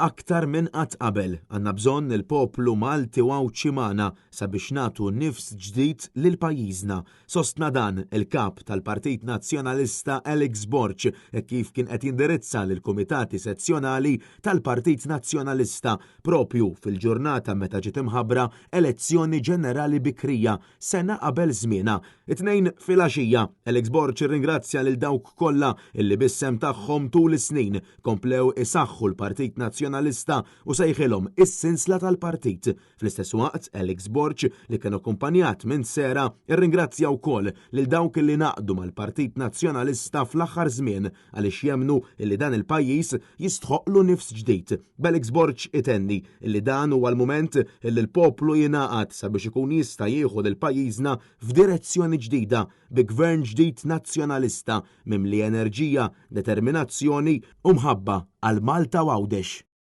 Aktar minn qatt qabel għandna bżonn il-poplu Malti wawċi magħna sabiex nagħtu nifs ġdid lil pajjiżna. Sostna dan il-kap tal-Partit Nazzjonalista Alex Borch kif kien qed jindirizza lil kumitati sezzjonali tal-Partit Nazzjonalista propju fil-ġurnata meta ġiet imħabbra elezzjoni ġenerali bikrija sena qabel żmienha. It-tnejn filgħaxija Alex Borch irringrazzja lil dawk kollha illi bis-sem tagħhom tul is-snin komplew isaħħu l-Partit Nazzjonalista u sejħilhom is-sinsla tal-partit. Fl-istess waqt, Alex Borch li kien akkumpanjat minn Sera irringrazzja wkoll lil dawk li naqdu mal-Partit Nazzjonalista fl-aħħar żmien għaliex jemmnu li dan il-pajjiż jistħoqlu nifs ġdid. Alex Borch itenni li dan huwa l-mument li l-poplu jingħaqad sabiex ikun jista' jieħu lil pajjiżna f'direzzjoni ġdida bi gvern ġdid nazzjonalista mimli enerġija, determinazzjoni u mħabba għal Malta Għawdex.